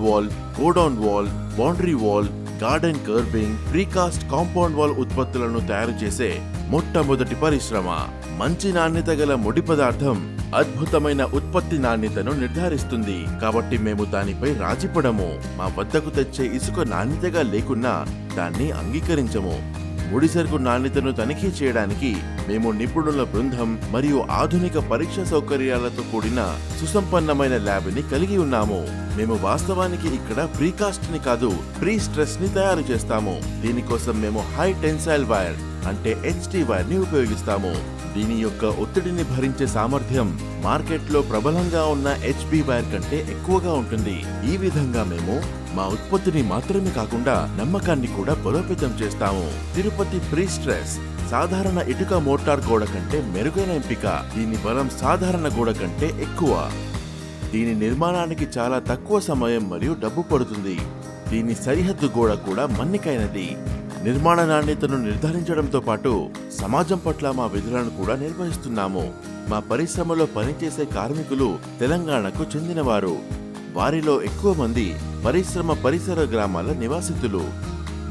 Wall, godown wall, boundary wall, garden kerbing, precast compound wall ఉత్పత్తులను తయారు చేసే మొట్టమొదటి పరిశ్రమ. మంచి నాణ్యత గల ముడి పదార్థం అద్భుతమైన ఉత్పత్తి నాణ్యతను నిర్ధారిస్తుంది. కాబట్టి మేము దానిపై రాజీపడము. మా వద్దకు తెచ్చే ఇసుక నాణ్యతగా లేకున్నా దాన్ని అంగీకరించము. ముడి సరుకు నాణ్యతను తనిఖీ చేయడానికి మేము నిపుణుల బృందం మరియు ఆధునిక పరీక్ష సౌకర్యాలతో కూడిన సుసంపన్నమైన ల్యాబ్ ని కలిగి ఉన్నాము. మేము వాస్తవానికి ఇక్కడ ప్రీకాస్ట్ ని కాదు, ప్రీ స్ట్రెస్ ని తయారు చేస్తాము. దీనికోసం మేము హై టెన్సైల్ వైర్ అంటే HT వైర్ ని ఉపయోగిస్తాము. దీని యొక్క ఒత్తిడిని భరించే సామర్థ్యం మార్కెట్లో ప్రబలంగా ఉన్న HB వైర్ కంటే ఎక్కువగా ఉంటుంది. ఈ విధంగా మేము మా ఉత్పత్తిని మాత్రమే కాకుండా నమ్మకాన్ని కూడా బలోపేతం చేస్తాము. తిరుపతి ప్రీ స్ట్రెస్ సాధారణ ఇటుక మోటార్ గోడ కంటే మెరుగైన ఎంపిక. దీని బలం సాధారణ గోడ కంటే ఎక్కువ. దీని నిర్మాణానికి చాలా తక్కువ సమయం మరియు డబ్బు పడుతుంది. దీని సరిహద్దు గోడ కూడా మన్నికైనది. నిర్మాణ నాణ్యతను నిర్ధారించడంతో పాటు సమాజం పట్ల మా విధులను కూడా నిర్వహిస్తున్నాము. మా పరిశ్రమలో పనిచేసే కార్మికులు తెలంగాణకు చెందినవారు. వారిలో ఎక్కువ మంది పరిశ్రమ పరిసర గ్రామాల నివాసితులు.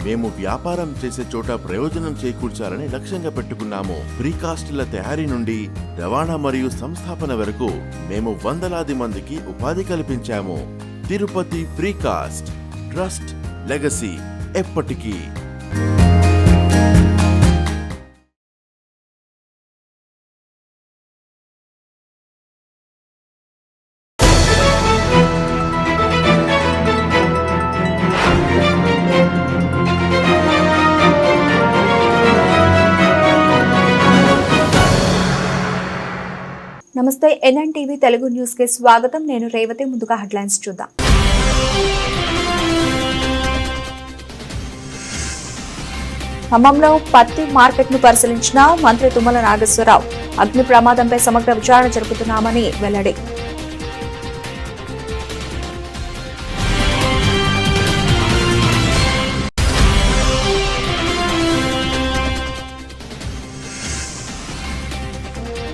మేము వ్యాపారం చేసే చోట ప్రయోజనం చేకూర్చాలని లక్ష్యంగా పెట్టుకున్నాము. ప్రీకాస్టుల తయారీ నుండి రవాణా మరియు సంస్థాపన వరకు మేము వందలాది మందికి ఉపాధి కల్పించాము. తిరుపతి ప్రీకాస్ట్, ట్రస్ట్, లెగసీ ఎప్పటికీ. నమస్తే, NNTV తెలుగు న్యూస్ కి స్వాగతం. నేను రేవతి. ముందుగా హెడ్లైన్స్ చూద్దాం. ఖమ్మంలో పత్తి మార్కెట్ ను పరిశీలించిన మంత్రి తుమ్మల నాగేశ్వరరావు. అగ్ని ప్రమాదంపై సమగ్ర విచారణ జరుపుతున్నామని వెల్లడి.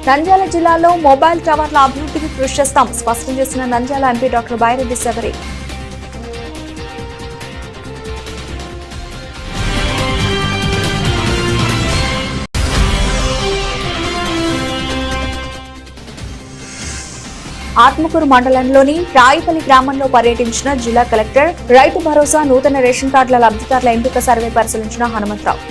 నంద్యాల జిల్లాలో మొబైల్ టవర్ల అభివృద్ధికి కృషి చేస్తాం స్పష్టం చేసిన నంద్యాల ఎంపీ డాక్టర్ బైరెడ్డి శబరి. ఆత్మకూరు మండలంలోని రాయిపల్లి గ్రామంలో పర్యటించిన జిల్లా కలెక్టర్. రైతు భరోసా, నూతన రేషన్ కార్డుల లబ్ధిదారుల ఎంపిక సర్వే పరిశీలించిన హనుమంతరావు.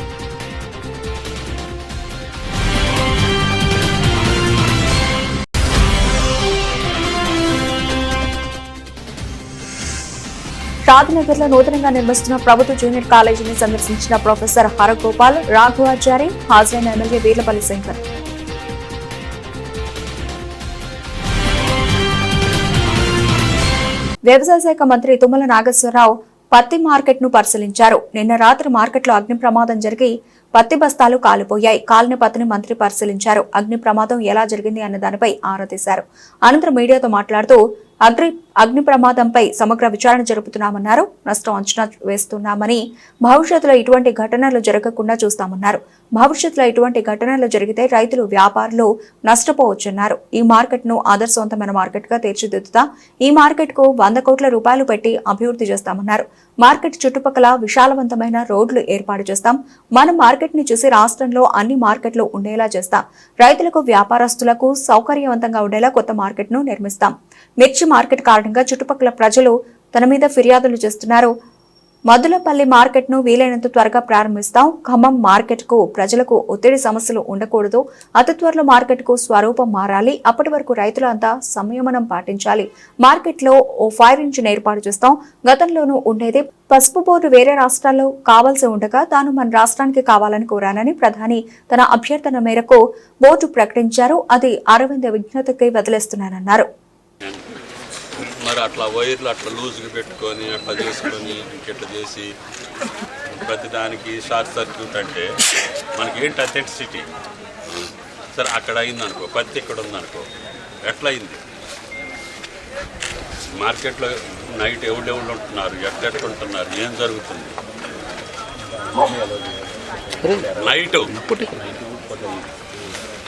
షాద్నగర్ లో నూతనంగా నిర్మిస్తున్న ప్రభుత్వ జూనియర్ కాలేజీని సందర్శించిన ప్రొఫెసర్ హరగోపాల్, రాఘవాచారి. హాజరైన ఎమ్మెల్యే వీర్లపల్లి శంకర్. వ్యవసాయ శాఖ మంత్రి తుమ్మల నాగేశ్వరరావు పత్తి మార్కెట్ ను పరిశీలించారు. నిన్న రాత్రి మార్కెట్లో అగ్ని ప్రమాదం జరిగి పత్తి బస్తాలు కాలిపోయాయి. కాలిన పత్తిని మంత్రి పరిశీలించారు. అగ్ని ప్రమాదం ఎలా జరిగింది అన్న దానిపై ఆరా తీశారు. అనంతరం మీడియాతో మాట్లాడుతూ అగ్ని ప్రమాదంపై సమగ్ర విచారణ జరుపుతున్నామన్నారు. నష్టం అంచనా వేస్తున్నామని, భవిష్యత్తులో ఇటువంటి ఘటనలు జరగకుండా చూస్తామన్నారు. భవిష్యత్తులో ఇటువంటి ఘటనలు జరిగితే రైతులు, వ్యాపారులు నష్టపోవచ్చన్నారు. ఈ మార్కెట్ ను ఆదర్శవంతమైన మార్కెట్ గా తీర్చిదిద్దుతా. ఈ మార్కెట్ కు 100 కోట్ల రూపాయలు పెట్టి అభివృద్ధి చేస్తామన్నారు. మార్కెట్ చుట్టుపక్కల విశాలవంతమైన రోడ్లు ఏర్పాటు చేస్తాం. మన మార్కెట్ ని చూసి రాష్ట్రంలో అన్ని మార్కెట్లు ఉండేలా చేస్తాం. రైతులకు, వ్యాపారస్తులకు సౌకర్యవంతంగా ఉండేలా కొత్త మార్కెట్ ను నిర్మిస్తాం. మిర్చి మార్కెట్ కారణంగా చుట్టుపక్కల ప్రజలు తన మీద ఫిర్యాదులు చేస్తున్నారు. మదులపల్లి మార్కెట్ ను వీలైనంత త్వరగా ప్రారంభిస్తాం. ఖమ్మం మార్కెట్ కు ప్రజలకు ఒత్తిడి సమస్యలు ఉండకూడదు. అతి త్వరలో మార్కెట్ కు స్వరూపం మారాలి. అప్పటి వరకు రైతులంతా సంయమనం పాటించాలి. మార్కెట్ లో ఓ ఫైర్ ఇంజిన్ ఏర్పాటు చేస్తాం. గతంలోనూ ఉండేది. పసుపు బోర్డు వేరే రాష్ట్రాల్లో కావాల్సి ఉండగా తాను మన రాష్ట్రానికి కావాలని కోరానని ప్రధాని తన అభ్యర్థన మేరకు బోర్డు ప్రకటించారు. అది అరవింద విజ్ఞతకి వదిలేస్తున్నానన్నారు. మరి అట్లా వైర్లు అట్లా లూజ్గా పెట్టుకొని అట్లా చేసుకొని ఇట్లా చేసి ప్రతిదానికి షార్ట్ సర్క్యూట్ అంటే మనకి ఏంటి అథెంటిసిటీ. సరే అక్కడ అయిందనుకో, పత్తి ఇక్కడ ఉందనుకో, ఎట్లా అయింది? మార్కెట్లో నైట్ ఎవడెవళ్ళు ఉంటున్నారు, ఎట్లెట్టుంటున్నారు, ఏం జరుగుతుంది? నైట్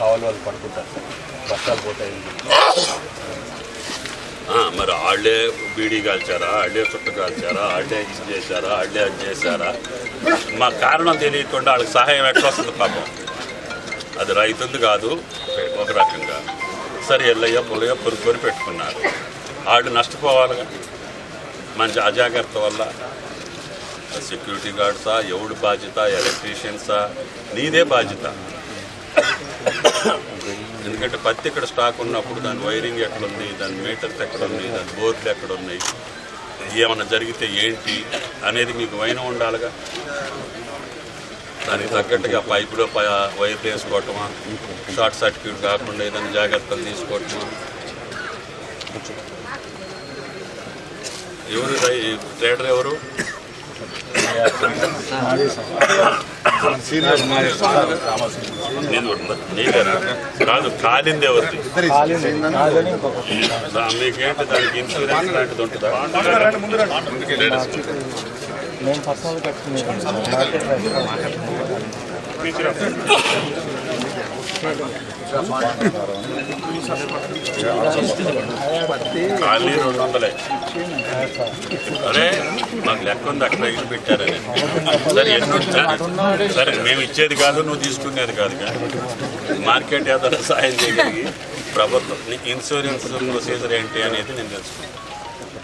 కావాలి వాళ్ళు పడుకుంటారు, బస్తాలు పోతాయి. మరి ఆ వాళ్ళే బీడీ కాల్చారా, వాళ్ళే చుట్టు కాల్చారా, వాళ్ళే ఇది చేశారా, వాళ్ళే అది చేశారా, మా కారణం తెలియకుండా వాళ్ళకి సహాయం ఎట్లా వస్తుంది పాపం. అది రైతుంది కాదు ఒక రకంగా. సరే ఎల్లయ్య పొలయ్య పొరుకొని పెట్టుకున్నారు, వాళ్ళు నష్టపోవాలిగా మంచి అజాగ్రత్త వల్ల. సెక్యూరిటీ గార్డ్సా, ఎవడు బాధ్యత, ఎలక్ట్రీషియన్సా, నీదే బాధ్యత. ఎందుకంటే పత్తి ఇక్కడ స్టాక్ ఉన్నప్పుడు దాని వైరింగ్ ఎక్కడుంది, దాని మీటర్స్ ఎక్కడున్నాయి, దాని బోర్డులు ఎక్కడున్నాయి, ఏమన్నా జరిగితే ఏంటి అనేది మీకు వైనం ఉండాలిగా. దానికి తగ్గట్టుగా పైపులో వైర్ వేసుకోవటమా, షార్ట్ సర్క్యూట్ కాకుండా ఏదైనా జాగ్రత్తలు తీసుకోవటమా. ఎవరు ట్రేడర్ ఎవరు? నీదేనా కాదు, కాలింది ఎవరిది? మీకేంటి దానికి ఇన్సూరెన్స్ లాంటిది ఉంటుందా? ఖాళీ 200. అరే మాకు లెక్క ఉంది, అక్కడ ఇల్లు పెట్టారని. సరే సరే మేము ఇచ్చేది కాదు, నువ్వు తీసుకునేది కాదు, కానీ మార్కెట్ ఏదైనా సాయం చేయగలిగి ప్రభుత్వం ఇన్సూరెన్స్ ప్రొసీజర్ ఏంటి అనేది నేను తెలుసుకో,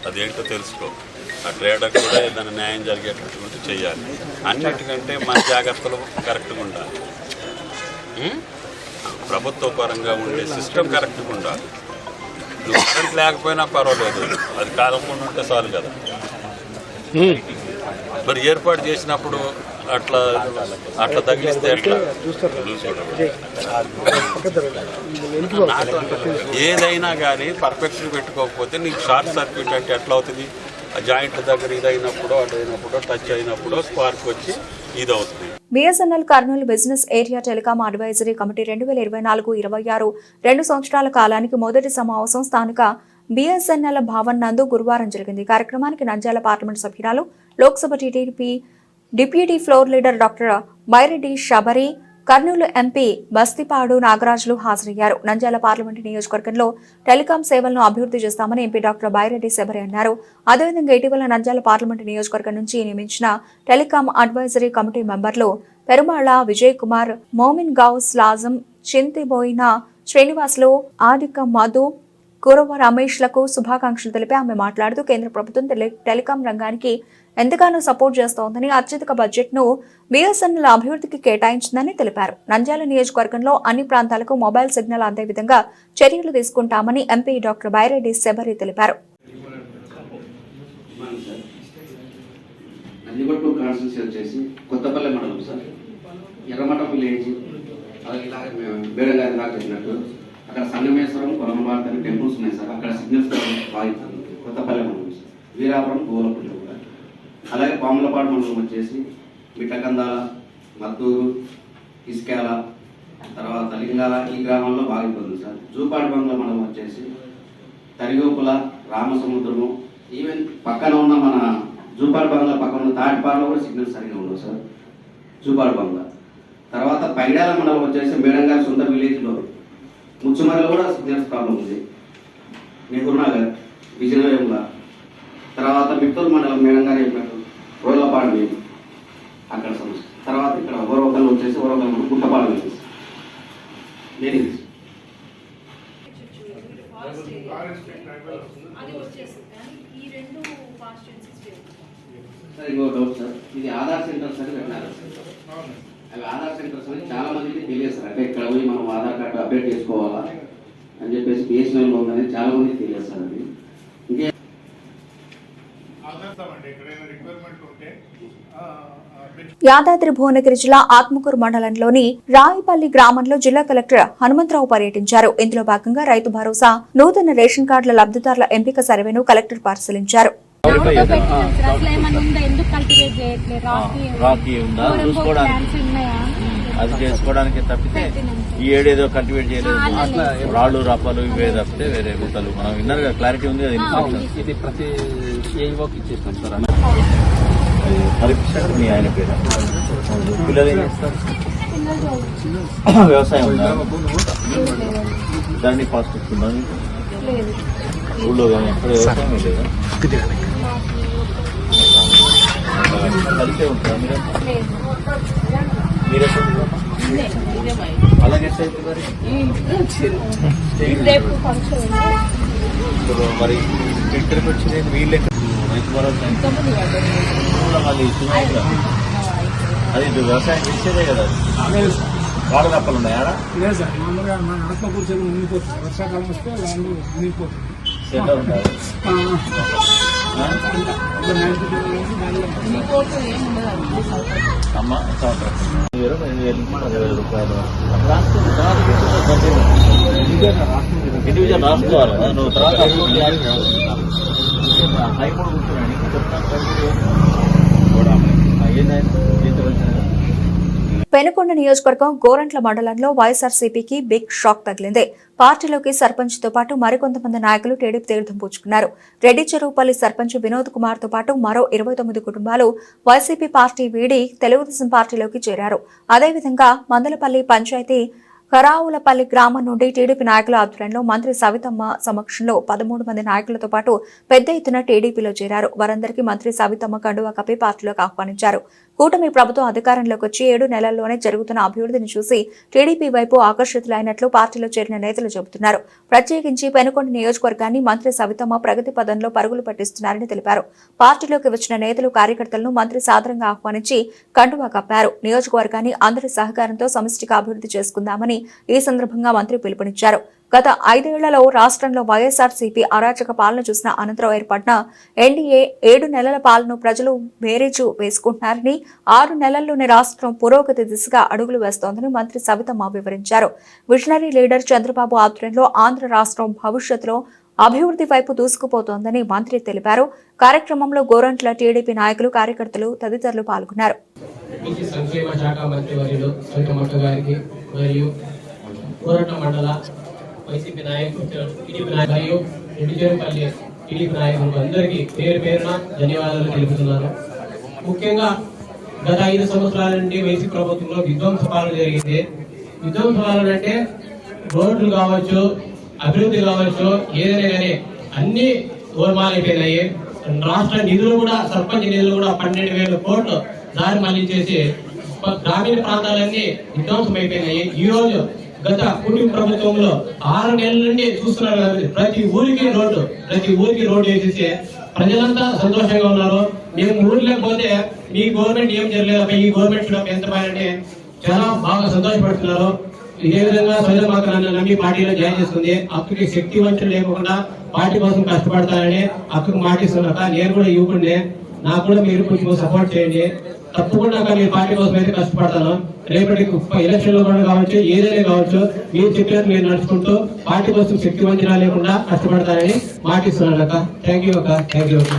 అదేంటో తెలుసుకో. ఆ ట్రేడర్ కూడా ఏదైనా న్యాయం జరిగేటట్టు చేయాలి. అన్నిటికంటే మన జాగ్రత్తలు కరెక్ట్గా ఉండాలి. ప్రభుత్వ పరంగా ఉండే సిస్టమ్ కరెక్ట్గా ఉండాలి. నువ్వు కరెంట్ లేకపోయినా పర్వాలేదు, అది కాలకుండా ఉంటే చాలు కదా. మరి ఏర్పాటు చేసినప్పుడు అట్లా అట్లా తగిలిస్తే ఎట్లా? ఏదైనా కానీ పర్ఫెక్ట్గా పెట్టుకోకపోతే నీకు షార్ట్ సర్క్యూట్ అంటే ఎట్లా అవుతుంది? ఆ జాయింట్ దగ్గర ఇదైనప్పుడు, అటు అయినప్పుడు, టచ్ అయినప్పుడు స్పార్క్ వచ్చి ఇది అవుతుంది. BSNL Kurnool business area telecom advisory committee 2024-26 2 సంవత్సరాల కాలానికి మొదటి సమావేశం స్థానిక బిఎస్ఎన్ఎల్ భవన్ నందు గురువారం జరిగింది. ఈ కార్యక్రమానికి నంద్యాల పార్లమెంట్ సభ్యురాలు, Lok Sabha TDP deputy floor leader doctor Byreddy Shabari, Kurnool MP Bastipadu నాగరాజులు హాజరయ్యారు. నంద్యాల పార్లమెంటు నియోజకవర్గంలో టెలికాం సేవలను అభివృద్ధి చేస్తామని ఎంపీ డాక్టర్ బైరెడ్డి శబరి అన్నారు. అదేవిధంగా ఇటీవల నంద్యాల పార్లమెంటు నియోజకవర్గం నుంచి నియమించిన టెలికాం అడ్వైజరీ కమిటీ మెంబర్లు పెరుమాళ విజయ్ కుమార్, మోమిన్ గౌస్ లాజం, చింతిబోయిన శ్రీనివాసులు, ఆదిక మధు, కురవ రమేష్లకు శుభాకాంక్షలు తెలిపి ఆమె మాట్లాడుతూ కేంద్ర ప్రభుత్వం టెలికాం రంగానికి ఎంతగానో సపోర్ట్ చేస్తోందని, అత్యధిక బడ్జెట్ ను బిఎస్ఎన్ఎల్ అభివృద్ధికి కేటాయించిందని తెలిపారు. నంద్యాల నియోజకవర్గంలో అన్ని ప్రాంతాలకు మొబైల్ సిగ్నల్ అందే విధంగా చర్యలు తీసుకుంటామని ఎంపీ డాక్టర్ బైరెడ్డి శబరి తెలిపారు. కొత్తపల్లి మండలం సార్, ఎర్రమఠం విలేజ్, బేడగారి దాకా వచ్చినట్టు అక్కడ సంగమేశ్వరం, కొలంబార్త్ అని టెంపుల్స్ ఉన్నాయి సార్. అక్కడ సిగ్నల్స్ బాగుంటుంది. కొత్తపల్లి మండలం సార్, వీరాపురం, గోలపల్లి కూడా. అలాగే పాములపాడు మండలం వచ్చేసి మిట్టకందాల, మద్దూరు, ఇస్కాల, తర్వాత లింగాల, ఈ గ్రామంలో బాగుంటుంది సార్. జూపాడు బంగ్లా మండలం వచ్చేసి తరిగోపుల, రామసముద్రము, ఈవెన్ పక్కన ఉన్న మన జూపాడు బంగ్లా పక్కన ఉన్న తాటిపాడులో కూడా సిగ్నల్ సరిగా ఉండవు సార్. జూపాడు బంగ్లా తర్వాత పైడాల మండలం వచ్చేసి మేడంగారి సొంత విలేజ్లో ముచ్చుమరిలో కూడా సిగ్నల్స్ ప్రాబ్లం ఉంది. నెహ్రూనగర్, విజయనగరంలో, తర్వాత మిత్తూరు మండలం మేడంగారి చెప్పినట్టు రోలపాడు అక్కడ సమస్య. తర్వాత ఇక్కడ ఓరవకల్ వచ్చేసి ఓరవకల్ మండలం గుట్టపాడు వచ్చేసి నేను సార్ ఇంకో డౌట్ సార్, ఇది ఆధార్ సెంటర్స్ అని పెట్టినారు సార్. అవి ఆధార్ సెంటర్స్ అని చాలా మందికి తెలియదు సార్. అంటే ఇక్కడ పోయి మనం ఆధార్ కార్డు అప్డేట్ చేసుకోవాలా అని చెప్పేసి బిఎస్ఎన్ఎల్లో ఉందని చాలా మందికి తెలియదు సార్. అది ఇంకే యాదాద్రి భువనగిరి జిల్లా ఆత్మకూరు మండలంలోని రాయిపల్లి గ్రామంలో జిల్లా కలెక్టర్ హనుమంతరావు పర్యటించారు. ఇందులో భాగంగా రైతు భరోసా, నూతన రేషన్ కార్డుల లబ్ధిదారుల ఎంపిక సర్వేను కలెక్టర్ పరిశీలించారు. అది చేసుకోవడానికి తప్పితే ఈ ఏడేదో కల్టివేట్ చేయలేదు. రాళ్ళు రప్పలు ఇవే తప్పితే వేరే గుట్టలు మనం విన్నారు కదా, క్లారిటీ ఉంది కదా. ఇది ప్రతి ఇచ్చేస్తాం సార్. హరికృష్ణ మీ ఆయన పేరు. పిల్లలు ఏం చేస్తారు? వ్యవసాయం ఉందా? దాన్ని ఫాస్ట్ వస్తుందా? ఊళ్ళో కానీ ఎక్కడ వ్యవసాయం లేదా కలిసే ఉంటారా మీరు అలాగే ఇప్పుడు మరి ఇక్కడికి వచ్చింది వీళ్ళే మళ్ళీ అది వ్యవసాయం చేసేదే కదా వాడ తప్పలు ఉన్నాయా లేదు సార్ మామూలుగా మన ఆత్మ కూర్చొని మునిగిపోతుంది వర్షాకాలం వస్తే ల్యాండ్ మునిగిపోతుంది సెట్ ఉంటారు అమ్మ సంవత్సరం 20,000 రూపాయలు ఇండివిజువల్ రాసుకోవాలి నువ్వు తర్వాత హైకోర్టు కూర్చున్నాను చెప్తాను. పెనుకొండ నియోజకవర్గం గోరంట్ల మండలంలో వైఎస్ఆర్సీపీకి బిగ్ షాక్ తగిలింది. పార్టీలోకి సర్పంచ్ తో పాటు మరికొంతమంది నాయకులు టీడీపీ తీర్థం పుచ్చుకున్నారు. రెడ్డి చెరువుపల్లి సర్పంచ్ వినోద్ కుమార్ తో పాటు మరో 29 కుటుంబాలు వైసీపీ పార్టీ వీడి తెలుగుదేశం పార్టీలోకి చేరారు. అదేవిధంగా మందలపల్లి పంచాయతీ కరావులపల్లి గ్రామం నుండి టీడీపీ నాయకుల ఆధ్వర్యంలో మంత్రి సవితమ్మ సమక్షంలో 13 మంది నాయకులతో పాటు పెద్ద ఎత్తున టీడీపీలో చేరారు. వారందరికీ మంత్రి సవితమ్మ కండువా కప్పి పార్టీలోకి ఆహ్వానించారు. కూటమి ప్రభుత్వం అధికారంలోకి వచ్చి 7 నెలల్లోనే జరుగుతున్న అభివృద్ధిని చూసి టీడీపీ వైపు ఆకర్షితులైనట్లు పార్టీలో చేరిన నేతలు చెబుతున్నారు. ప్రత్యేకించి పెనుకొండ నియోజకవర్గాన్ని మంత్రి సవితమ్మ ప్రగతి పదంలో పరుగులు పట్టిస్తున్నారని తెలిపారు. పార్టీలోకి వచ్చిన నేతలు కార్యకర్తలను మంత్రి సాదరంగా ఆహ్వానించి కండువా కప్పారు. నియోజకవర్గాన్ని అందరి సహకారంతో సమిష్టిగా అభివృద్ధి చేసుకుందామని ఈ సందర్భంగా మంత్రి పిలుపునిచ్చారు. గత 5 ఏళ్లలో రాష్ట్రంలో వైఎస్ఆర్సీపీ అరాచక పాలన చూసిన అనంతరం ఏర్పడిన ఎన్డీఏ 7 నెలల పాలన ప్రజలు బేరీజు వేసుకుంటున్నారని 6 నెలల్లోనే రాష్ట్రం పురోగతి దిశగా అడుగులు వేస్తోందని మంత్రి సవితమ్మ వివరించారు. విజనరీ లీడర్ చంద్రబాబు ఆధ్వర్యంలో ఆంధ్ర రాష్ట్రం భవిష్యత్తులో అభివృద్ధి వైపు దూసుకుపోతోందని మంత్రి తెలిపారు. కార్యక్రమంలో గోరంట్ల టీడీపీ నాయకులు, కార్యకర్తలు తదితరులు పాల్గొన్నారు. సంక్షేమ శాఖ మంత్రి వర్యులు సవితమ్మ గారికి మరియు గోరంట్ల మండల వైసీపీ నాయకులు, టీడీపీ నాయకులు, రెడ్డి చెరువుపల్లి టీడీపీ నాయకులకు అందరికీ పేరు పేరున ధన్యవాదాలు తెలుపుతున్నాను. ముఖ్యంగా గత 5 సంవత్సరాల నుండి వైసీపీ ప్రభుత్వంలో విధ్వంస పాలన జరిగింది. విధ్వంస పాలన అంటే రోడ్లు కావచ్చు, అభివృద్ధి కావచ్చు, ఏదైనా కానీ అన్ని గోల్మాలైపోయినాయి. రాష్ట్ర నిధులు కూడా, సర్పంచ్ నిధులు కూడా 12,000 కోట్లు దారి మళ్లించేసి గ్రామీణ ప్రాంతాలన్నీ విధ్వంసమైపోయినాయి. ఈ రోజు గత కుటుంబ ప్రభుత్వంలో 6 నెలల నుండి చూస్తున్నారు కాబట్టి ప్రతి ఊరికి రోడ్డు వేసేసి ప్రజలంతా సంతోషంగా ఉన్నారు. మేము ఊర్లోకి పోతే మీ గవర్నమెంట్ ఏం జరగలేదు, ఈ గవర్నమెంట్ ఎంత బాగానే చాలా బాగా సంతోషపడుతున్నారు. ఇదే విధంగా సోదరమాత నన్ను నమ్మి పార్టీలో జాయిన్ చేసుకుంది. అక్కడికి శక్తి వంచన లేకుండా పార్టీ కోసం కష్టపడతానని అక్కడికి మాటిస్తున్నాక నేను కూడా యువకుడిని, నాకు కూడా మీరు కొంచెం సపోర్ట్ చేయండి. తప్పకుండా మీరు పార్టీ కోసం అయితే కష్టపడతాను. రేపటి ఎలక్షన్ లో కూడా కావచ్చు, ఏదైనా కావచ్చు, మీరు చెప్పినట్టు మీరు నడుచుకుంటూ పార్టీ కోసం శక్తి వంచన లేకుండా కష్టపడతానని మాటిస్తున్నాను అక్క. థ్యాంక్ యూ అక్క. థ్యాంక్ యూ అక్క.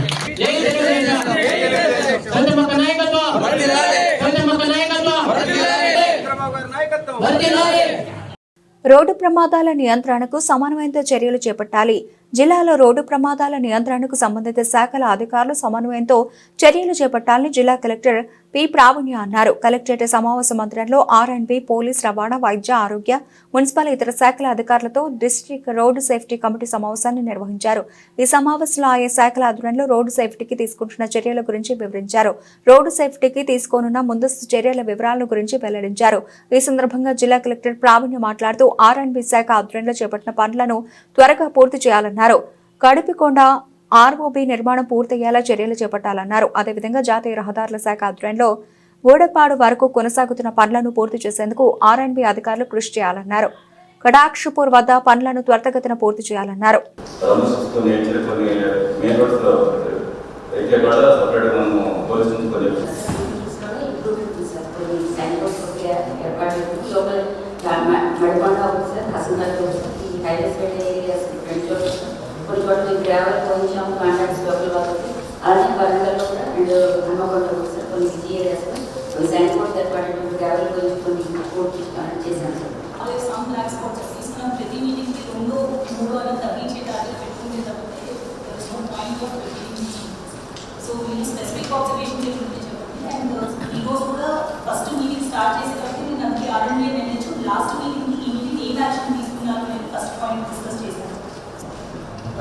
రోడ్డు ప్రమాదాల నియంత్రణకు సమన్వయంతో చర్యలు చేపట్టాలి. జిల్లాలో రోడ్డు ప్రమాదాల నియంత్రణకు సంబంధిత శాఖల అధికారులు సమన్వయంతో చర్యలు చేపట్టాలని జిల్లా కలెక్టర్ పి ప్రావీణ్య అన్నారు. కలెక్టరేట్ సమావేశ మందిరంలో ఆర్ఎండ్బి, పోలీస్, రవాణా, వైద్య, ఆరోగ్య, మున్సిపల్ ఇతర శాఖల అధికారులతో డిస్ట్రిక్ట్ రోడ్డు సేఫ్టీ కమిటీ సమావేశాన్ని నిర్వహించారు. ఈ సమావేశంలో ఆయా శాఖల ఆధ్వర్యంలో రోడ్డు సేఫ్టీకి తీసుకుంటున్న చర్యల గురించి వివరించారు. రోడ్డు సేఫ్టీకి తీసుకోనున్న ముందస్తు చర్యల వివరాల గురించి వెల్లడించారు. ఈ సందర్భంగా జిల్లా కలెక్టర్ ప్రావీణ్య మాట్లాడుతూ ఆర్ఎండ్బి శాఖ ఆధ్వర్యంలో చేపట్టిన పనులను త్వరగా పూర్తి చేయాలన్నారు. కడిపికొండ ఆర్ఓబి నిర్మాణం పూర్తయ్యేలా చర్యలు చేపట్టాలన్నారు. అదేవిధంగా జాతీయ రహదారుల శాఖ ఆధ్వర్యంలో గూడపాడు వరకు కొనసాగుతున్న పనులను పూర్తి చేసేందుకు ఆర్ఎండ్బి అధికారులు కృషి చేయాలన్నారు. కడాక్షపూర్ వద్ద పనులను త్వరితగతిన పూర్తి చేయాలన్నారు. కొన్ని చోట్ల గ్రావెల్ కొంచెం కాంట్రాక్ట్స్ లోపల కాబట్టి అలానే వరంగల్లో కూడా అండ్ హన్మకొండ సార్ కొన్ని బిజీ ఏరియాస్లో కొన్ని సైన్ బోర్డ్స్ ఏర్పడేటువంటి గ్రావెల్ కొంచెం కొన్ని పూర్తి చేశాను సార్. అలాగే సామ్ బ్లాక్ స్పాట్స్ తీసుకున్నాం. ప్రతి మీటింగ్కి 2-3 అనేది తగ్గించే టార్గెట్ పెట్టుకుంటే తప్పితే పాయింట్ ఆఫ్ సో వీళ్ళు స్పెసిఫిక్ ఆబ్జర్వేషన్ చేయకుంటే చెప్పండి. అండ్ ఈరోజు కూడా ఫస్ట్ మీటింగ్ స్టార్ట్ చేసేటప్పుడు నేను అందుకే ఆర్ఎండ్బి నేను లాస్ట్ మీటింగ్ ఈ మీటింగ్ ఏం యాక్షన్ తీసుకున్నాను నేను ఫస్ట్ పాయింట్ డిస్కస్ చేశాను.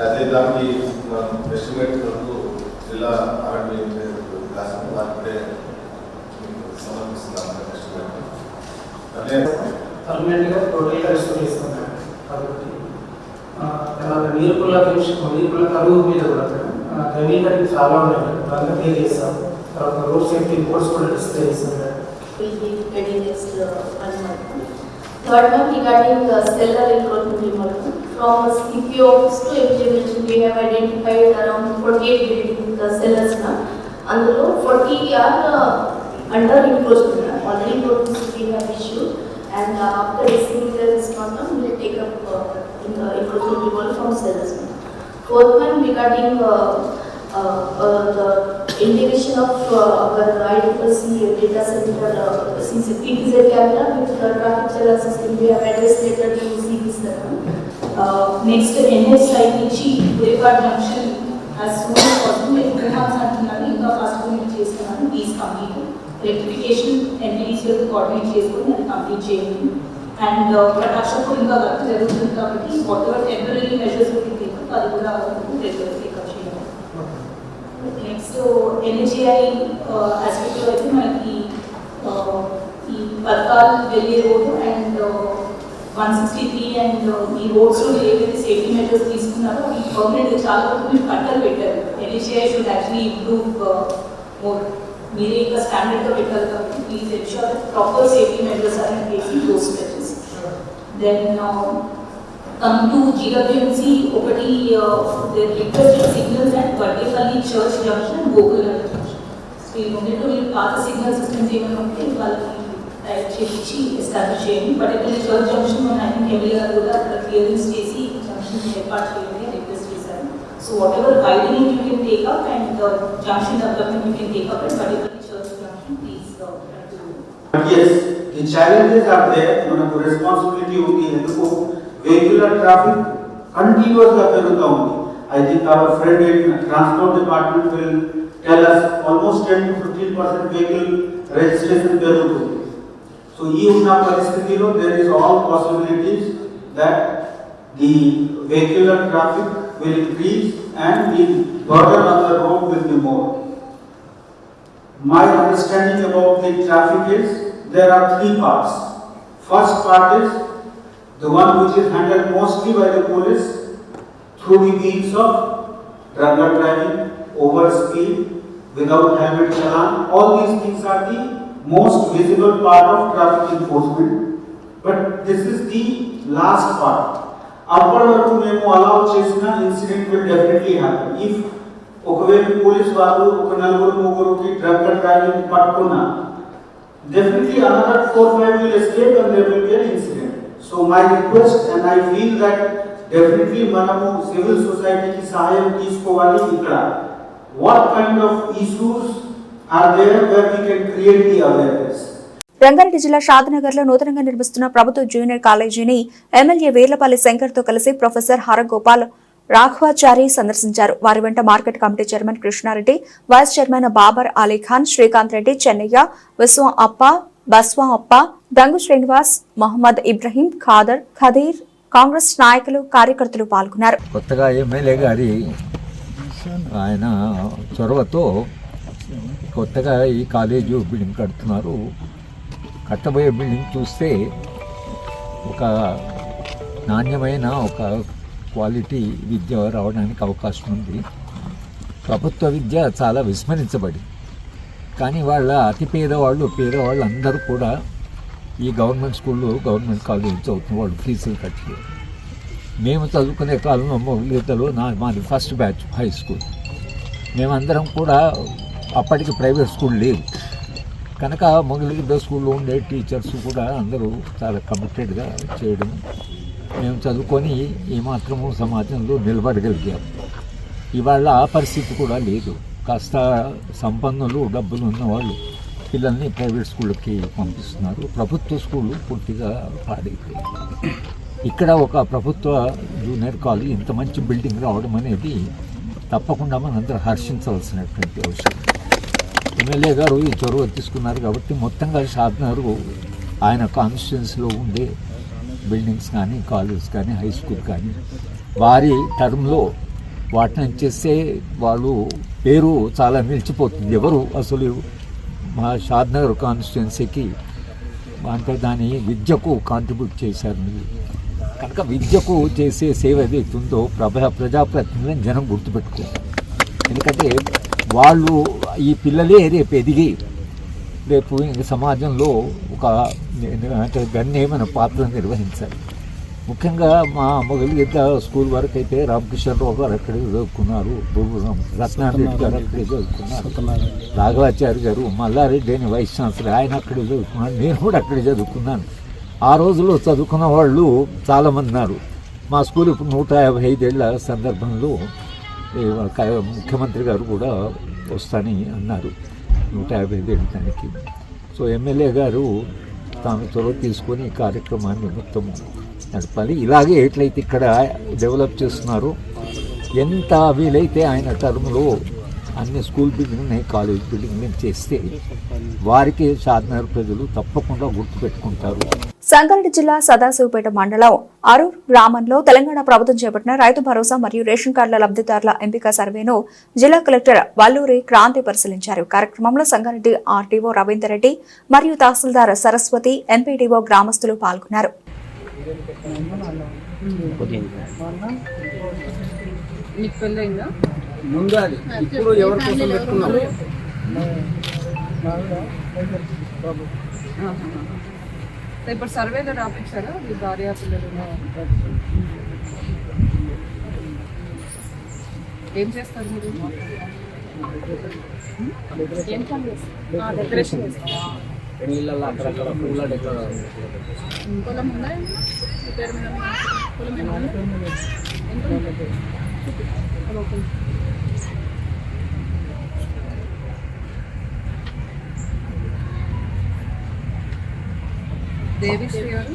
అదే దానికి ఎస్టిమేట్ జిల్లా ఆర్మీ వారిపై సమర్పిస్తున్నాను ఎస్టిమేట్. అదే పర్మనెంట్గా టోటల్గా రెస్టోర్ చేస్తాం కాబట్టి తర్వాత నీరుకుల కరువు మీద కూడా నవీకరణ చాలా ఉన్నాయి, బాగా క్లియర్ చేస్తాం. తర్వాత రోడ్ సేఫ్టీ రిపోర్ట్స్ కూడా డిస్ప్లే చేస్తాం. Third one regarding stellar encroachment removal. From CPO office to MJ we have identified around 48 building cellars now. అందులో 40 are under encroachment. Already notice we have issued, and after receiving the response, we will take up in the encroachment removal from cellars. Fourth one regarding the integration of our IDFC data center CCTV camera with the traffic challenge system. We have addressed later to CPC. Next NH site నుంచి Boulevard Junction as soon as possible. 2 months అంటున్నారు, ఇంకా fast complete చేస్తున్నాను. Please complete electrification ఎన్టీడీసీ coordinate చేసుకొని అది complete చేయండి. And కటాక్షకు ఇంకా work జరుగుతుంది కాబట్టి వాట్ ఎవర్ టెంపరీ మెజర్స్ అది కూడా రెగ్యులర్ టేకప్ చేయాలి. నెక్స్ట్ ఎన్హెచ్ఐ ఆస్పెక్ట్లో అయితే మనకి ఈ పర్కాల్ వెళ్ళే రోడ్ అండ్ 163 అండ్ ఈ రోడ్స్లో ఏవైతే సేఫ్టీ మెజర్స్ తీసుకున్నారో అవి పర్మనెంట్గా చాలా వరకు మీరు కట్టలు పెట్టారు. NHI should actually improve more. మీరే ఇంకా స్టాండర్డ్గా పెట్టాలి కాబట్టి please ensure proper safety measures are in place in those stretches. Then come to GWMC ఒకటి requested signals and vertically church junction Gokul junction. So ఈ రెండింటిలో మీరు పాత సిగ్నల్ సిస్టమ్స్ ఏమైనా ఉంటే వాళ్ళకి టైప్ చేయించి ఎస్టాబ్లిష్ చేయండి. పర్టికులర్లీ చర్చ్ జంక్షన్ మన ఐ థింక్ ఎమ్మెల్యే గారు కూడా అక్కడ క్లియరెన్స్ చేసి జంక్షన్ ఏర్పాటు చేయండి రిక్వెస్ట్ చేశారు. So what ever widening you can take up and junction development you can take up and particularly church junction please. Yes, the challenges are there. మనకు responsibility ఉంది. ఎందుకు వెహికులర్ ట్రాఫిక్ కంటిన్యూస్గా పెరుగుతూ ఉంది. I think our friend in transport department will tell us almost 10 to 15% vehicle registration పెరుగుతుంది. So ఈ ఉన్న పరిస్థితిలో there is all possibilities that the vehicular traffic will increase and the burden on the road will be more. My understanding about the traffic is there are 3 parts. First part is the one which is handled mostly by the police through the means of drunk driving, over speed, without helmet challan. All these things are the most visible part of traffic enforcement. But this is the last part. అప్పటి వరకు మేము allow చేసిన incident will definitely happen. If ఒకవేళ police వాళ్ళు ఒక 4-3 drunk driving పట్టుకున్నా definitely another 4-5 will escape and there will be an incident. So my request, and I feel that definitely మనము civil సొసైటీకి సహాయం తీసుకోవాలి. ఇక్కడ what kind of issues are there where we can create the awareness. Rangareddy జిల్లా షాద్నగర్ లో నూతనంగా నిర్మిస్తున్న ప్రభుత్వ జూనియర్ కాలేజీని ఎమ్మెల్యే వీర్లపల్లి శంకర్ తో కలిసి ప్రొఫెసర్ హరగోపాల్ రాఘవాచారి సందర్శించారు. వారి వెంట market committee chairman Krishnareddy, vice chairman Babar Alikhan, Srikanth Reddy, Chennaiah, Vishwam Appa, Baswa అప్ప, దంగు శ్రీనివాస్, మొహమ్మద్ ఇబ్రహీం, ఖదీర్, కాంగ్రెస్ నాయకులు, కార్యకర్తలు పాల్గొన్నారు. కొత్తగా ఎమ్మెల్యే గారి ఆయన చొరవతో కొత్తగా ఈ కాలేజీ బిల్డింగ్ కడుతున్నారు. కట్టబోయే బిల్డింగ్ చూస్తే ఒక నాణ్యమైన ఒక క్వాలిటీ విద్య రావడానికి అవకాశం ఉంది. ప్రభుత్వ విద్య చాలా విస్మరించబడి, కానీ వాళ్ళ అతి పేదవాళ్ళు అందరూ కూడా ఈ గవర్నమెంట్ స్కూళ్ళు, గవర్నమెంట్ కాలేజీ చదువుతున్న వాళ్ళు ఫీజులు కట్టి. మేము చదువుకునే కాలంలో మొగలిగీతలో మాది ఫస్ట్ బ్యాచ్ హై స్కూల్. మేమందరం కూడా అప్పటికి ప్రైవేట్ స్కూల్ లేదు కనుక మొగలిగీత స్కూల్లో ఉండే టీచర్స్ కూడా అందరూ చాలా కమిటెడ్గా చేయడం, మేము చదువుకొని ఏమాత్రము సమాజంలో నిలబడగలిగాం. ఇవాళ ఆ పరిస్థితి కూడా లేదు. కాస్త సంపన్నులు, డబ్బులు ఉన్నవాళ్ళు పిల్లల్ని ప్రైవేట్ స్కూళ్ళకి పంపిస్తున్నారు. ప్రభుత్వ స్కూళ్ళు పూర్తిగా పాడైపోయాయి. ఇక్కడ ఒక ప్రభుత్వ జూనియర్ కాలేజ్ ఇంత మంచి బిల్డింగ్ రావడం అనేది తప్పకుండా మనందరూ హర్షించవలసినటువంటి అవసరం. ఎమ్మెల్యే గారు ఈ చొరవ తీసుకున్నారు కాబట్టి మొత్తంగా షాద్నగర్ ఆయన కాన్స్టిట్యున్సీలో ఉండే బిల్డింగ్స్ కానీ, కాలేజ్ కానీ, హై స్కూల్ కానీ వారి టర్మ్లో వాటిని చేస్తే వాళ్ళు పేరు చాలా నిలిచిపోతుంది. ఎవరు అసలు మా షాద్నగర్ కాన్స్టిట్యున్సీకి అంటే దాని విద్యకు కాంట్రిబ్యూట్ చేశారు మీరు. కనుక విద్యకు చేసే సేవ ఏదైతుందో ప్రజాప్రతినిధులను జనం గుర్తుపెట్టుకో. ఎందుకంటే వాళ్ళు ఈ పిల్లలే రేపు ఎదిగి రేపు ఇంక సమాజంలో ఒక అంటే గణనీయమైన పాత్ర నిర్వహించాలి. ముఖ్యంగా మా మొగలిగిద్ద స్కూల్ వరకు అయితే రామకృష్ణరావు గారు అక్కడే చదువుకున్నారు, రత్నారెడ్డి గారు అక్కడే చదువుకున్నారు, రాఘవాచారి గారు, మల్లారెడ్డి అని వైస్ ఛాన్సలర్ ఆయన అక్కడే చదువుకున్నాను, నేను కూడా అక్కడే చదువుకున్నాను. ఆ రోజుల్లో చదువుకున్న వాళ్ళు చాలామంది ఉన్నారు. మా స్కూల్ ఇప్పుడు 155 ఏళ్ల సందర్భంలో ముఖ్యమంత్రి గారు కూడా వస్తానని అన్నారు 155 ఏళ్ళ దానికి. సో ఎమ్మెల్యే గారు తాను చొరవ తీసుకొని ఈ కార్యక్రమాన్ని మొత్తం నడపాలి. ఇలాగే ఎట్లయితే ఇక్కడ డెవలప్ చేస్తున్నారో ఎంత వీలైతే ఆయన టర్మ్లో అన్ని స్కూల్ బిల్డింగ్ని కాలేజ్ బిల్డింగ్ని చేస్తే వారికి షాద్నగర్ ప్రజలు తప్పకుండా గుర్తుపెట్టుకుంటారు. సంగారెడ్డి జిల్లా సదాశివపేట మండలం అరూర్ గ్రామంలో తెలంగాణ ప్రభుత్వం చేపట్టిన రైతు భరోసా మరియు రేషన్ కార్డుల లబ్ధిదారుల ఎంపిక సర్వేను జిల్లా కలెక్టర్ వల్లూరి క్రాంతి పరిశీలించారు. కార్యక్రమంలో సంగారెడ్డి ఆర్టీఓ రవీందర్ రెడ్డి మరియు తహసీల్దార్ సరస్వతి, ఎంపీడీఓ గ్రామస్తులు పాల్గొన్నారు. ఇప్పుడు ఎవరి కోసం పెట్టుకున్నాము? ఇప్పుడు సర్వేలో రాపించారా మీ భార్య పిల్లలు? ఏం చేస్తారు మీరు? ఏం పని చేస్తారు? డెకరేషన్ చేస్తారా? పొలం ఉందా? పేరు మీద పొలం ఏమన్నా? దేవిశ్రీ గారు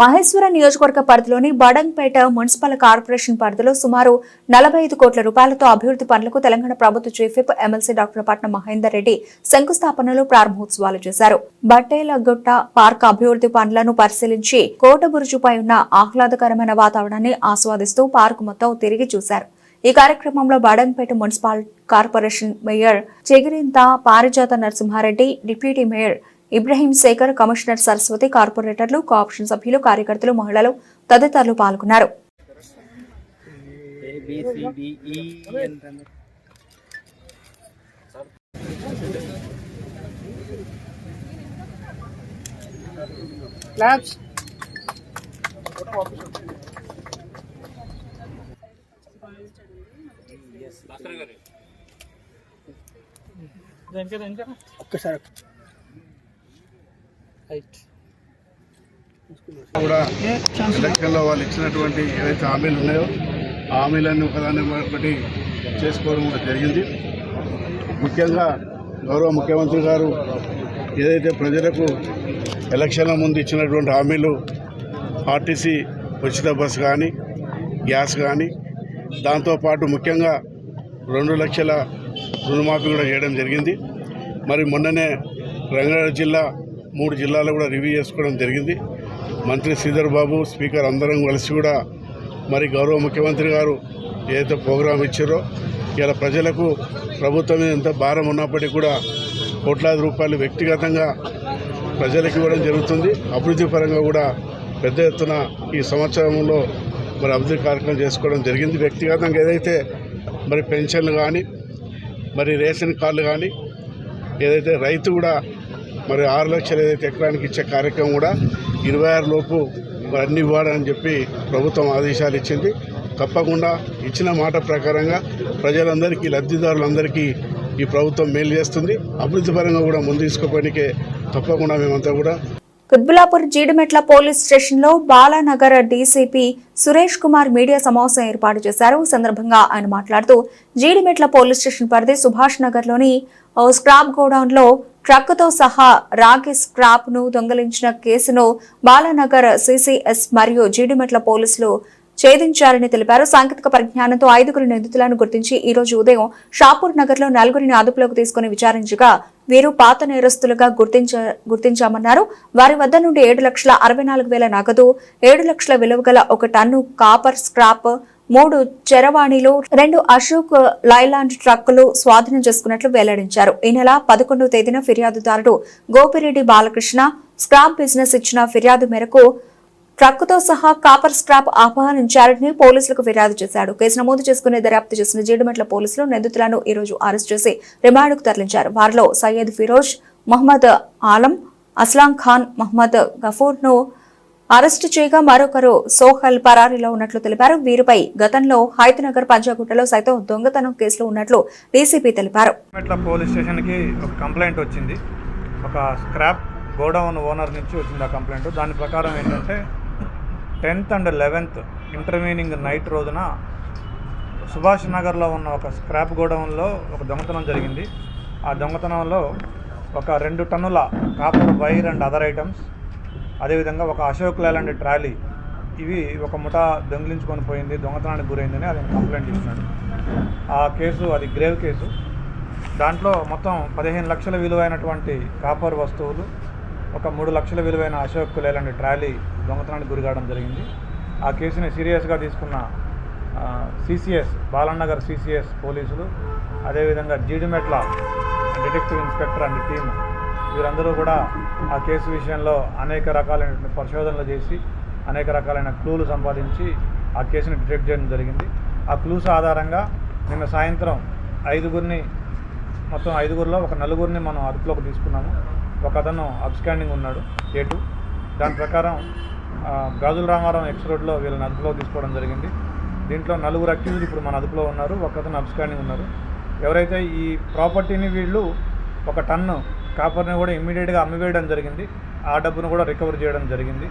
మహేశ్వర నియోజకవర్గ పరిధిలోని బడంగ్పేట మున్సిపల్ కార్పొరేషన్ పరిధిలో సుమారు 45 కోట్ల రూపాయలతో అభివృద్ధి పనులకు తెలంగాణ ప్రభుత్వ చీఫ్ విప్ ఎమ్మెల్సీ డాక్టర్ పట్నం మహేందర్ రెడ్డి శంకుస్థాపనలు, ప్రారంభోత్సవాలు చేశారు. బట్టేలగుట్ట పార్క్ అభివృద్ధి పనులను పరిశీలించి కోటబురుజుపై ఉన్న ఆహ్లాదకరమైన వాతావరణాన్ని ఆస్వాదిస్తూ పార్కు మొత్తం తిరిగి చూశారు. ఈ కార్యక్రమంలో Badangpet municipal corporation mayor Chegirintha Parijatha Narasimhareddy, deputy mayor Ibrahim Shekhar, commissioner Saraswathi, కార్పొరేటర్లు, కోఆపరేషన్ సభ్యులు, కార్యకర్తలు, మహిళలు తదితరులు పాల్గొన్నారు. కూడా ఎలక్షన్లో వాళ్ళు ఇచ్చినటువంటి ఏదైతే హామీలు ఉన్నాయో ఆ హామీలన్నీ ఒకదాన్ని ఒకటి చేసుకోవడం కూడా జరిగింది. ముఖ్యంగా గౌరవ ముఖ్యమంత్రి గారు ఏదైతే ప్రజలకు ఎలక్షన్ల ముందు ఇచ్చినటువంటి హామీలు ఆర్టీసీ ఉచిత బస్సు కానీ, గ్యాస్ కానీ, దాంతోపాటు ముఖ్యంగా 2 లక్షల రుణమాఫీ కూడా చేయడం జరిగింది. మరి మొన్ననే రంగారెడ్డి జిల్లా 3 జిల్లాలు కూడా రివ్యూ చేసుకోవడం జరిగింది. మంత్రి శ్రీధర్ బాబు, స్పీకర్ అందరం కలిసి కూడా మరి గౌరవ ముఖ్యమంత్రి గారు ఏదైతే ప్రోగ్రాం ఇచ్చారో ఇలా ప్రజలకు ప్రభుత్వం మీద ఎంత భారం ఉన్నప్పటికీ కూడా కోట్లాది రూపాయలు వ్యక్తిగతంగా ప్రజలకు ఇవ్వడం జరుగుతుంది. అభివృద్ధి పరంగా కూడా పెద్ద ఎత్తున ఈ సంవత్సరంలో మరి అభివృద్ధి కార్యక్రమం చేసుకోవడం జరిగింది. వ్యక్తిగతంగా ఏదైతే మరి పెన్షన్లు కానీ, మరి రేషన్ కార్డులు కానీ, ఏదైతే రైతు కూడా మరి 6 లక్షలు ఏదైతే ఎకరానికి ఇచ్చే కార్యక్రమం కూడా 26 లోపు మరి అన్ని ఇవ్వాలని చెప్పి ప్రభుత్వం ఆదేశాలు ఇచ్చింది. తప్పకుండా ఇచ్చిన మాట ప్రకారంగా ప్రజలందరికీ, లబ్ధిదారులందరికీ ఈ ప్రభుత్వం మేలు చేస్తుంది. అభివృద్ధి పరంగా కూడా ముందు తీసుకుపోవడానికే తప్పకుండా మేమంతా కూడా. కుత్బులాపూర్ జీడిమెట్ల పోలీస్ స్టేషన్ లో బాలానగర్ డీసీపీ సురేష్ కుమార్ మీడియా సమావేశం ఏర్పాటు చేశారు. ఈ సందర్భంగా ఆయన మాట్లాడుతూ జీడిమెట్ల పోలీస్ స్టేషన్ పరిధి సుభాష్ నగర్ లోని స్క్రాప్ గోడౌన్ లో ట్రక్కుతో సహా రాగి స్క్రాప్ ను దొంగిలించిన కేసును బాలానగర్ సిసిఎస్ మరియు జీడిమెట్ల పోలీసులు ఛేదించారని తెలిపారు. సాంకేతిక పరిజ్ఞానంతో 5 నిందితులను గుర్తించి ఈ రోజు ఉదయం షాపూర్ నగర్ లో 4 అదుపులోకి తీసుకుని విచారించగా వీరు పాత నేరస్తులుగా గుర్తించామన్నారు. వారి వద్ద నుండి 7,64,000 నగదు, 7 లక్షల విలువ గల 1 టన్ను కాపర్ స్క్రాప్, 3 చరవాణిలు, 2 అశోక్ లైలాండ్ ట్రక్కులు స్వాధీనం చేసుకున్నట్లు వెల్లడించారు. ఈ నెల 11వ తేదీన ఫిర్యాదుదారుడు గోపిరెడ్డి బాలకృష్ణ స్క్రాప్ బిజినెస్ ఇచ్చిన ఫిర్యాదు మేరకు ట్రక్కుతో సహా కాపర్ స్క్రాప్ అపహరించారని పోలీసులకు ఫిర్యాదు చేశాడు. కేసు నమోదు చేసుకుని దర్యాప్తు చేసిన జీడిమెట్ల పోలీసులు నిందితులను ఈ రోజు అరెస్ట్ చేసి రిమాండ్కు తరలించారు. వారిలో సయ్యద్ ఫిరోజ్, మహమ్మద్ ఆలం, అస్లాం ఖాన్, మహమ్మద్ గఫూర్ ను అరెస్టు చేయగా మరొకరు సోహల్ పరారీలో ఉన్నట్లు తెలిపారు. వీరిపై గతంలో హైతనగర్ పంజాగుట్టలో సైతం దొంగతనం కేసులు ఉన్నట్లు డీసీపీ తెలిపారు. పోలీస్ స్టేషన్ కి ఒక కంప్లైంట్ వచ్చింది. ఒక స్క్రాప్ గోడౌన్ ఓనర్ నుంచి వచ్చింది ఆ కంప్లైంట్. దాని ప్రకారం ఏంటంటే 10th and 11th intervening night రోజున సుభాష్ నగర్లో ఉన్న ఒక స్క్రాప్ గోడౌన్లో ఒక దొంగతనం జరిగింది. ఆ దొంగతనంలో ఒక 2 టన్నుల copper wire and other items, అదేవిధంగా ఒక అశోక్ లైలాండ్ ట్రాలీ, ఇవి ఒక ముఠా దొంగిలించుకొని పోయింది, దొంగతనానికి గురైందని అది కంప్లైంట్ ఇచ్చినాడు. ఆ కేసు అది గ్రేవ్ కేసు. దాంట్లో మొత్తం 15 లక్షల విలువైనటువంటి కాపర్ వస్తువులు, ఒక 3 లక్షల విలువైన అశోక్ లైలాండ్ ట్రాలీ దొంగతనానికి గురికావడం జరిగింది. ఆ కేసుని సీరియస్గా తీసుకున్న సిసిఎస్ బాలనగర్ సిసిఎస్ పోలీసులు, అదేవిధంగా Jeedimetla detective inspector and team, వీరందరూ కూడా ఆ కేసు విషయంలో అనేక రకాలైన పరిశోధనలు చేసి అనేక రకాలైన క్లూలు సంపాదించి ఆ కేసుని డిటెక్ట్ చేయడం జరిగింది. ఆ క్లూస్ ఆధారంగా నిన్న సాయంత్రం 5గురిని, మొత్తం 5గురిలో ఒక 4గురిని మనం అదుపులోకి తీసుకున్నాము. ఒక అతను అబ్స్కాండింగ్ ఉన్నాడు A2. దాని ప్రకారం గాజుల రామారావు ఎక్స్ రోడ్లో వీళ్ళని అదుపులో తీసుకోవడం జరిగింది. దీంట్లో 4 అక్యూజ్డ్ ఇప్పుడు మన అదుపులో ఉన్నారు, ఒక అతను అబ్స్కాండింగ్ ఉన్నారు. ఎవరైతే ఈ ప్రాపర్టీని వీళ్ళు 1 టన్ను కాపర్ని కూడా ఇమ్మీడియట్గా అమ్మివేయడం జరిగింది. ఆ డబ్బును కూడా రికవర్ చేయడం జరిగింది.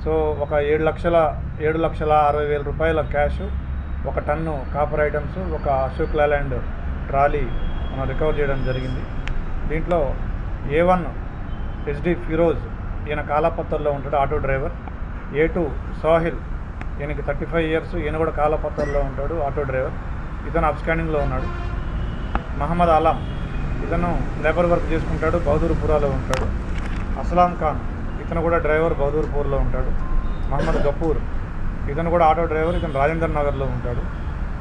సో ఒక 7,60,000 రూపాయల క్యాష్, 1 టన్ను కాపర్ ఐటమ్స్, ఒక అశోక్ లైలాండ్ ట్రాలీ మనం రికవర్ చేయడం జరిగింది. దీంట్లో A1 SD ఫిరోజ్, ఈయన కాలాపత్తర్లో ఉంటాడు, ఆటో డ్రైవర్. A2 సాహిల్, ఈయనకి 35 years, ఈయన కూడా కాలాపత్తర్లో ఉంటాడు, ఆటో డ్రైవర్. ఇతను అబ్స్కాండింగ్లో ఉన్నాడు. మహమ్మద్ ఆలం, ఇతను లేబర్ వర్క్ చేసుకుంటాడు, బహదూర్పురాలో ఉంటాడు. అస్లాం ఖాన్, ఇతను కూడా డ్రైవర్, బహదూర్పూర్లో ఉంటాడు. మహమ్మద్ గఫూర్, ఇతను కూడా ఆటో డ్రైవర్, ఇతను రాజేందర్ నగర్లో ఉంటాడు.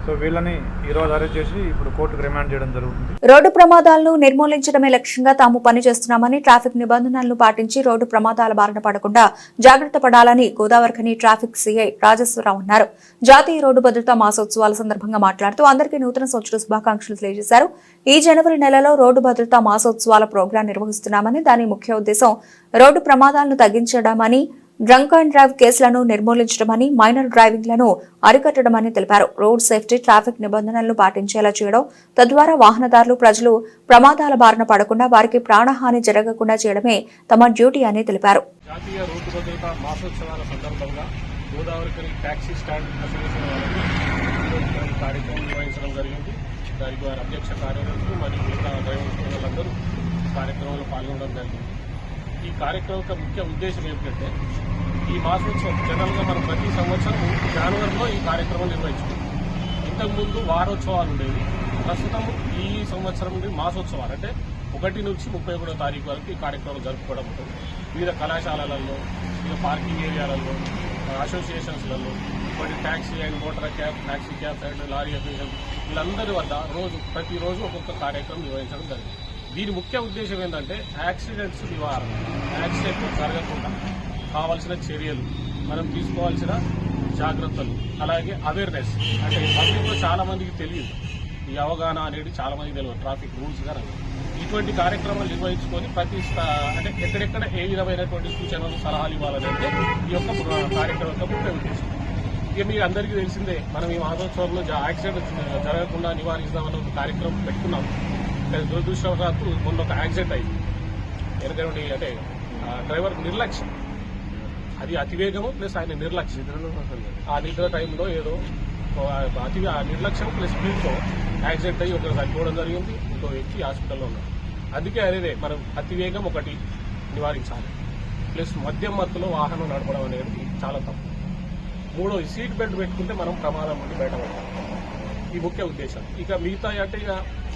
సో వీళ్ళని ఈ రోజు అరెస్ట్ చేసి ఇప్పుడు కోర్టుకు రిమాండ్ చేయడం జరుగుతుంది. రోడ్డు ప్రమాదాలను నిర్మూలించడమే లక్ష్యంగా తాము పనిచేస్తున్నామని, ట్రాఫిక్ నిబంధనలను పాటించి రోడ్డు ప్రమాదాల బారిన పడకుండా జాగ్రత్త పడాలని గోదావరిఖని ట్రాఫిక్ సిఐ రాజేశ్వరరావు అన్నారు. జాతీయ రోడ్డు భద్రతా మాసోత్సవాల సందర్భంగా మాట్లాడుతూ అందరికీ నూతన సంవత్సర శుభాకాంక్షలు తెలియజేశారు. ఈ జనవరి నెలలో రోడ్డు భద్రతా మాసోత్సవాల ప్రోగ్రాం నిర్వహిస్తున్నామని, దాని ముఖ్య ఉద్దేశం రోడ్డు ప్రమాదాలను తగ్గించడమని, డ్రంక్ అండ్ డ్రైవ్ కేసులను నిర్మూలించడమని, మైనర్ డ్రైవింగ్లను అరికట్టడమని తెలిపారు. రోడ్ సేఫ్టీ, ట్రాఫిక్ నిబంధనలను పాటించేలా చేయడం, తద్వారా వాహనదారులు, ప్రజలు ప్రమాదాల బారిన పడకుండా వారికి ప్రాణహాని జరగకుండా చేయడమే తమ డ్యూటీ అని తెలిపారు. జాతీయ రోడ్డు భద్రతా మాసోత్సవాల సందర్భంగా గోదావరిఖని టాక్సీ స్టాండ్ అసోసియేషన్ వారికి కార్యక్రమం నిర్వహించడం జరిగింది. దానికి వారి అధ్యక్ష కార్యదర్శులు మరియు మిగతా డ్రైవర్లందరూ కార్యక్రమంలో పాల్గొనడం జరిగింది. ఈ కార్యక్రమం యొక్క ముఖ్య ఉద్దేశం ఏమిటంటే, ఈ మాసోత్సవం జనరల్గా మనం ప్రతి సంవత్సరం జనవరిలో ఈ కార్యక్రమం నిర్వహించుకుంటాం. ఇంతకుముందు వారోత్సవాలు ఉండేవి. ప్రస్తుతం ఈ సంవత్సరం నుండి మాసోత్సవాలు, అంటే 1 నుంచి 31వ తారీఖు వరకు ఈ కార్యక్రమం జరుపుకోవడం ఉంటుంది. వివిధ కళాశాలలలో, వివిధ పార్కింగ్ ఏరియాలలో, అసోసియేషన్స్లలో, కొన్ని taxi and motor cab, taxi cab and lorry association, వీళ్ళందరి వద్ద ప్రతిరోజు ఒక్కొక్క కార్యక్రమం నిర్వహించడం జరిగింది. దీని ముఖ్య ఉద్దేశం ఏంటంటే యాక్సిడెంట్స్ నివారణ, యాక్సిడెంట్లు జరగకుండా కావాల్సిన చర్యలు, మనం తీసుకోవాల్సిన జాగ్రత్తలు, అలాగే అవేర్నెస్. అంటే పబ్లిక్లో చాలా మందికి తెలియదు, ఈ అవగాహన అనేది చాలా మందికి తెలియదు, ట్రాఫిక్ రూల్స్ కానీ. ఇటువంటి కార్యక్రమాలు నిర్వహించుకొని అంటే ఎక్కడెక్కడ ఏ విధమైనటువంటి సూచనలు, సలహాలు ఇవ్వాలనంటే ఈ యొక్క కార్యక్రమం యొక్క ముఖ్య ఉద్దేశం. ఇక మీకు అందరికీ తెలిసిందే, మనం ఈ మాసోత్సవంలో యాక్సిడెంట్ జరగకుండా నివారిస్తామన్న ఒక కార్యక్రమం పెట్టుకున్నాం. దురదృష్టవశాత్తు మొన్న ఒక యాక్సిడెంట్ అయింది. ఎందుకంటే అంటే డ్రైవర్ నిర్లక్ష్యం, అది అతివేగము ప్లస్ ఆయన నిర్లక్ష్యం. ఆ నిద్ర టైంలో ఏదో ఆ నిర్లక్ష్యం ప్లస్ స్పీడ్తో యాక్సిడెంట్ అయ్యి ఒకరు చనిపోవడం జరిగింది, ఇంకో వ్యక్తి హాస్పిటల్లో ఉన్నారు. అందుకే అదే మనం అతివేగం ఒకటి నివారించాలి, ప్లస్ మద్యం మత్తులో వాహనం నడపడం అనేది చాలా తప్పు. మూడోది సీట్ బెల్ట్ పెట్టుకుంటే మనం ప్రమాదం నుండి బయటపడతాం. ఈ ముఖ్య ఉద్దేశం. ఇక మిగతా అంటే ఇక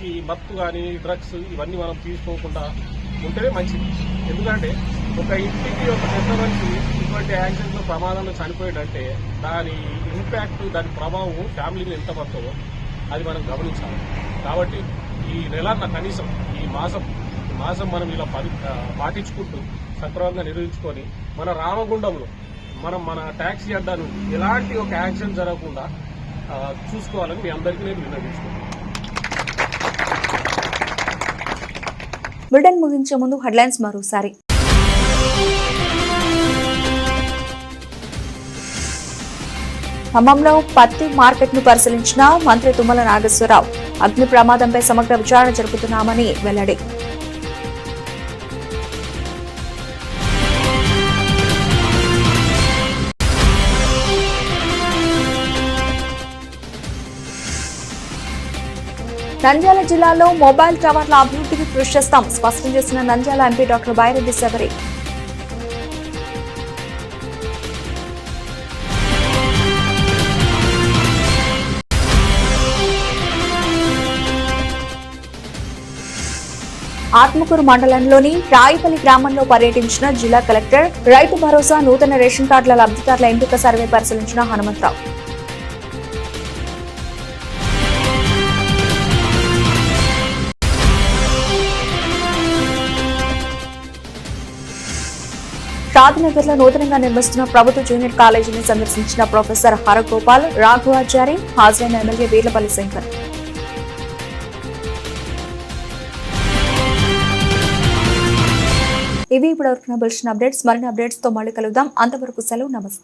ఈ మత్తు కానీ డ్రగ్స్ ఇవన్నీ మనం తీసుకోకుండా ఉంటేనే మంచిది. ఎందుకంటే ఒక ఇంటికి ఒక పెద్ద మనిషి ఇటువంటి యాక్సిడెంట్లో ప్రమాదంలో చనిపోయాడంటే దాని ఇంపాక్ట్, దాని ప్రభావం ఫ్యామిలీని ఎంత పడుతుందో అది మనం గమనించాలి. కాబట్టి ఈ నెల కనీసం ఈ మాసం మనం ఇలా పాటించుకుంటూ సక్రమంగా నిర్వహించుకొని మన రామగుండంలో మన ట్యాక్సీ అడ్డాను ఎలాంటి ఒక యాక్సిడెంట్ జరగకుండా చూసుకోవాలని మీ అందరికీ నేను విన్నవించుకుంటున్నాను. బులెటిన్ ముగించే ముందు హెడ్లైన్స్ మరోసారి. ఖమ్మంలో పత్తి మార్కెట్ ను పరిశీలించిన మంత్రి తుమ్మల నాగేశ్వరరావు. అగ్ని ప్రమాదంపై సమగ్ర విచారణ జరుపుతున్నామని వెల్లడి. నంద్యాల జిల్లాలో మొబైల్ టవర్ల అభివృద్ధికి కృషి చేస్తాం స్పష్టం చేసిన నంద్యాల ఎంపీ డాక్టర్ బైరెడ్డి శబరి. ఆత్మకూరు మండలంలోని రాయిపల్లి గ్రామంలో పర్యటించిన జిల్లా కలెక్టర్. రైతు భరోసా నూతన రేషన్ కార్డుల లబ్ధిదారుల ఎంపిక సర్వే పరిశీలించిన హనుమంతరావు. షాద్నగర్లో నూతనంగా నిర్మిస్తున్న ప్రభుత్వ జూనియర్ కాలేజీని సందర్శించిన ప్రొఫెసర్ హరగోపాల్ రాఘవాచారి. హాజరైన ఎమ్మెల్యే వీర్లపల్లి శంకర్. ఇవి ఇప్పటివరకు బులెటిన్ అప్డేట్స్. మరిన్ని అప్డేట్స్ తో మళ్ళీ కలుద్దాం. అంతవరకు సెలవు. నమస్తే.